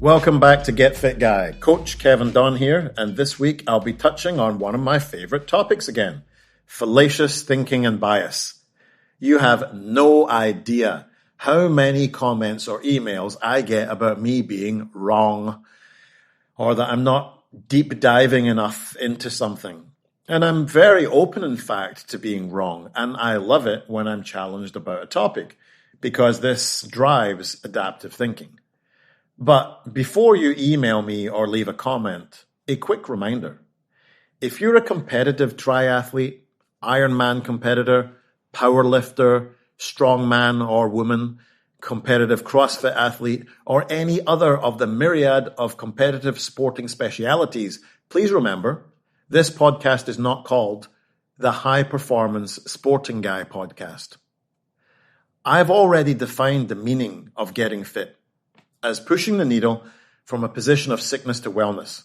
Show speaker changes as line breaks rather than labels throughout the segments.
Welcome back to Get Fit Guy. Coach Kevin Dunn here, and this week I'll be touching on one of my favorite topics again, fallacious thinking and bias. You have no idea how many comments or emails I get about me being wrong, or that I'm not deep diving enough into something. And I'm very open, in fact, to being wrong, and I love it when I'm challenged about a topic, because this drives adaptive thinking. But before you email me or leave a comment, a quick reminder. If you're a competitive triathlete, Ironman competitor, powerlifter, strongman or woman, competitive CrossFit athlete, or any other of the myriad of competitive sporting specialities, please remember, this podcast is not called the High Performance Sporting Guy podcast. I've already defined the meaning of getting fit as pushing the needle from a position of sickness to wellness,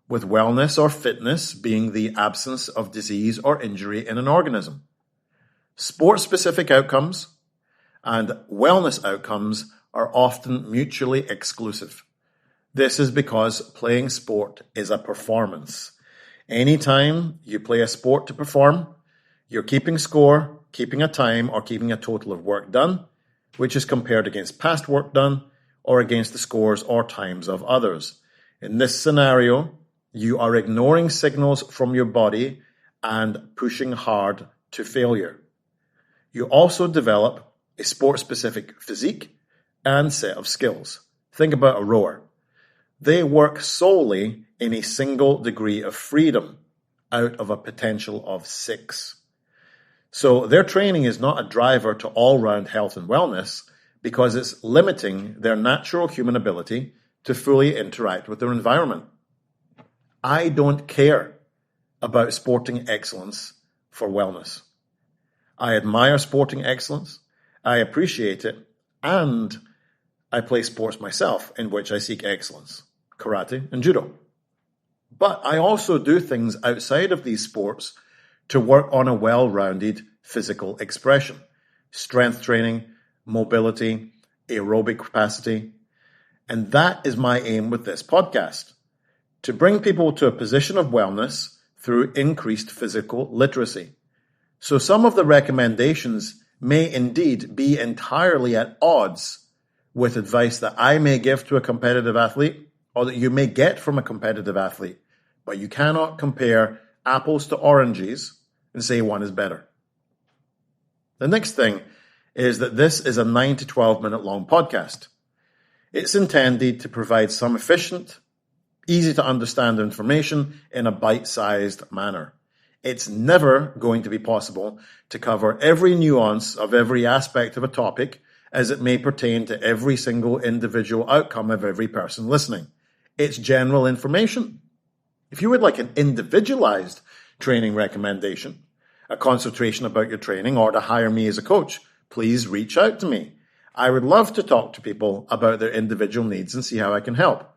with wellness or fitness being the absence of disease or injury in an organism. Sport-specific outcomes and wellness outcomes are often mutually exclusive. This is because playing sport is a performance. Anytime you play a sport to perform, you're keeping score, keeping a time, or keeping a total of work done, which is compared against past work done, or against the scores or times of others. In this scenario, you are ignoring signals from your body and pushing hard to failure. You also develop a sport-specific physique and set of skills. Think about a rower. They work solely in a single degree of freedom out of a potential of 6. So their training is not a driver to all-round health and wellness, because it's limiting their natural human ability to fully interact with their environment. I don't care about sporting excellence for wellness. I admire sporting excellence, I appreciate it, and I play sports myself in which I seek excellence, karate and judo. But I also do things outside of these sports to work on a well-rounded physical expression, strength training, mobility, aerobic capacity. And that is my aim with this podcast, to bring people to a position of wellness through increased physical literacy. So some of the recommendations may indeed be entirely at odds with advice that I may give to a competitive athlete or that you may get from a competitive athlete, but you cannot compare apples to oranges and say one is better. The next thing is that this is a 9 to 12 minute long podcast. It's intended to provide some efficient, easy to understand information in a bite-sized manner. It's never going to be possible to cover every nuance of every aspect of a topic as it may pertain to every single individual outcome of every person listening. It's general information. If you would like an individualized training recommendation, a consultation about your training, or to hire me as a coach, please reach out to me. I would love to talk to people about their individual needs and see how I can help.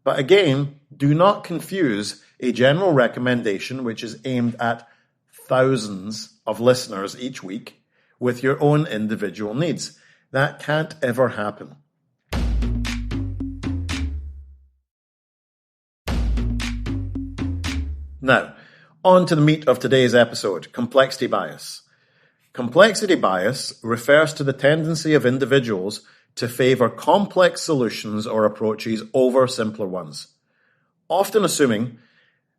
But again, do not confuse a general recommendation which is aimed at thousands of listeners each week with your own individual needs. That can't ever happen. Now, on to the meat of today's episode, complexity bias. Complexity bias refers to the tendency of individuals to favor complex solutions or approaches over simpler ones, often assuming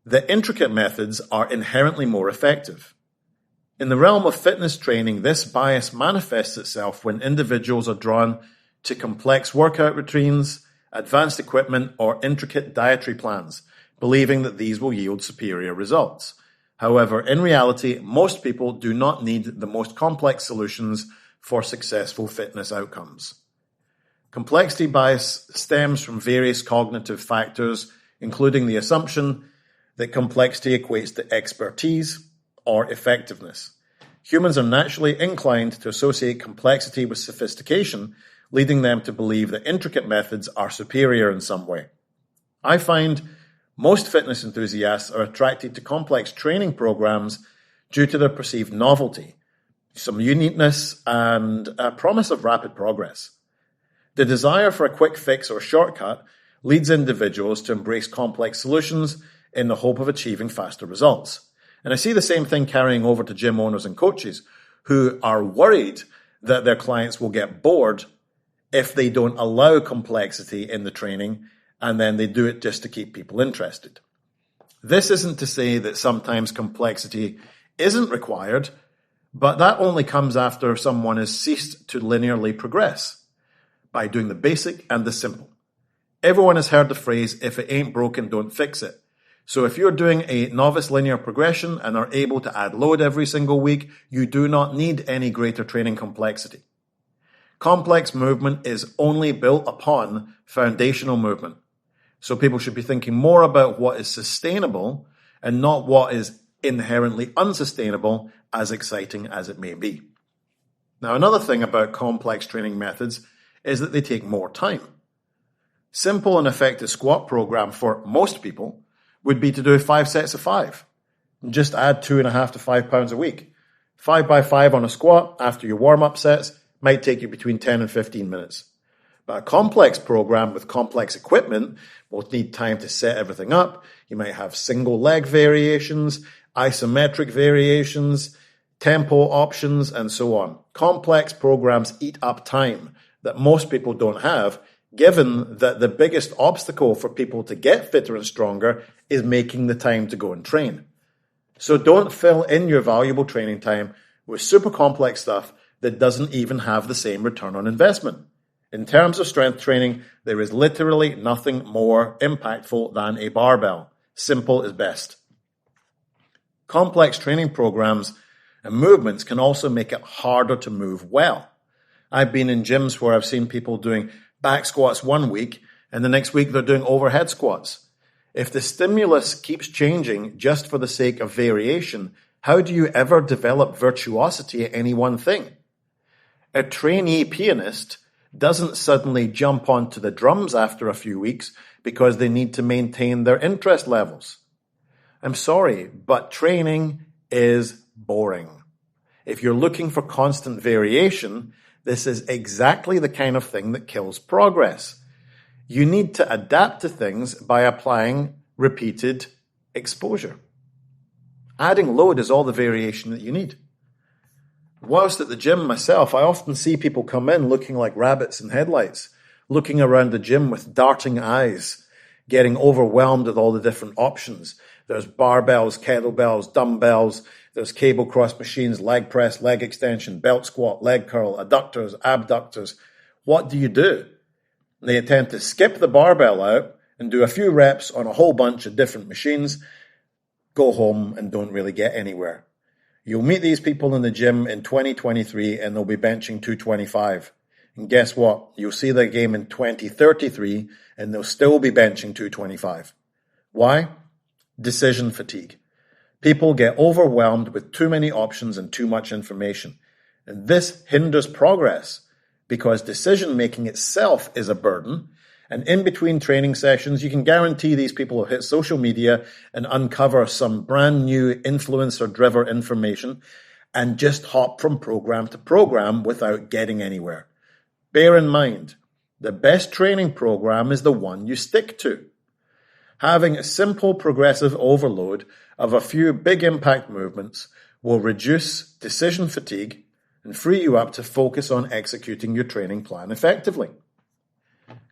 that intricate methods are inherently more effective. In the realm of fitness training, this bias manifests itself when individuals are drawn to complex workout routines, advanced equipment, or intricate dietary plans, believing that these will yield superior results. However, in reality, most people do not need the most complex solutions for successful fitness outcomes. Complexity bias stems from various cognitive factors, including the assumption that complexity equates to expertise or effectiveness. Humans are naturally inclined to associate complexity with sophistication, leading them to believe that intricate methods are superior in some way. I find most fitness enthusiasts are attracted to complex training programs due to their perceived novelty, some uniqueness, and a promise of rapid progress. The desire for a quick fix or shortcut leads individuals to embrace complex solutions in the hope of achieving faster results. And I see the same thing carrying over to gym owners and coaches who are worried that their clients will get bored if they don't allow complexity in the training, and then they do it just to keep people interested. This isn't to say that sometimes complexity isn't required, but that only comes after someone has ceased to linearly progress by doing the basic and the simple. Everyone has heard the phrase, if it ain't broken, don't fix it. So if you're doing a novice linear progression and are able to add load every single week, you do not need any greater training complexity. Complex movement is only built upon foundational movement. So people should be thinking more about what is sustainable and not what is inherently unsustainable, as exciting as it may be. Now, another thing about complex training methods is that they take more time. Simple and effective squat program for most people would be to do 5 sets of 5. And just add 2.5 to 5 pounds a week. 5 by 5 on a squat after your warm-up sets might take you between 10 and 15 minutes. But a complex program with complex equipment will need time to set everything up. You might have single leg variations, isometric variations, tempo options, and so on. Complex programs eat up time that most people don't have, given that the biggest obstacle for people to get fitter and stronger is making the time to go and train. So don't fill in your valuable training time with super complex stuff that doesn't even have the same return on investment. In terms of strength training, there is literally nothing more impactful than a barbell. Simple is best. Complex training programs and movements can also make it harder to move well. I've been in gyms where I've seen people doing back squats one week and the next week they're doing overhead squats. If the stimulus keeps changing just for the sake of variation, how do you ever develop virtuosity at any one thing? A trainee pianist doesn't suddenly jump onto the drums after a few weeks because they need to maintain their interest levels. I'm sorry, but training is boring. If you're looking for constant variation, this is exactly the kind of thing that kills progress. You need to adapt to things by applying repeated exposure. Adding load is all the variation that you need. Whilst at the gym myself, I often see people come in looking like rabbits in headlights, looking around the gym with darting eyes, getting overwhelmed with all the different options. There's barbells, kettlebells, dumbbells, there's cable cross machines, leg press, leg extension, belt squat, leg curl, adductors, abductors. What do? They tend to skip the barbell out and do a few reps on a whole bunch of different machines, go home and don't really get anywhere. You'll meet these people in the gym in 2023 and they'll be benching 225. And guess what? You'll see their game in 2033 and they'll still be benching 225. Why? Decision fatigue. People get overwhelmed with too many options and too much information. And this hinders progress because decision-making itself is a burden. And in between training sessions, you can guarantee these people will hit social media and uncover some brand new influencer-driven information and just hop from program to program without getting anywhere. Bear in mind, the best training program is the one you stick to. Having a simple progressive overload of a few big impact movements will reduce decision fatigue and free you up to focus on executing your training plan effectively.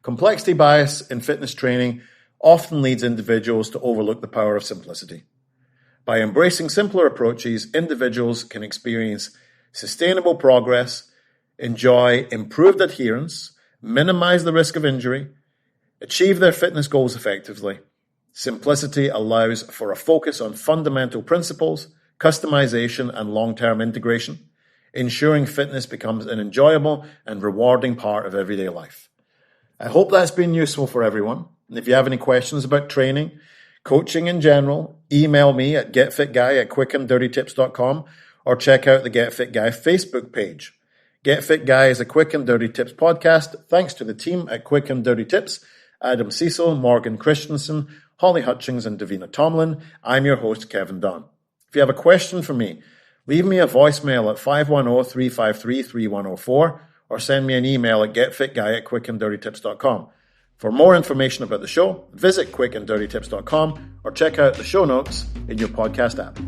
Complexity bias in fitness training often leads individuals to overlook the power of simplicity. By embracing simpler approaches, individuals can experience sustainable progress, enjoy improved adherence, minimize the risk of injury, achieve their fitness goals effectively. Simplicity allows for a focus on fundamental principles, customization, and long-term integration, ensuring fitness becomes an enjoyable and rewarding part of everyday life. I hope that's been useful for everyone. And if you have any questions about training, coaching in general, email me at getfitguy@quickanddirtytips.com or check out the Get Fit Guy Facebook page. Get Fit Guy is a Quick and Dirty Tips podcast thanks to the team at Quick and Dirty Tips, Adam Cecil, Morgan Christensen, Holly Hutchings, and Davina Tomlin. I'm your host, Kevin Dunn. If you have a question for me, leave me a voicemail at 510-353-3104 or send me an email at getfitguy@quickanddirtytips.com. For more information about the show, visit quickanddirtytips.com or check out the show notes in your podcast app.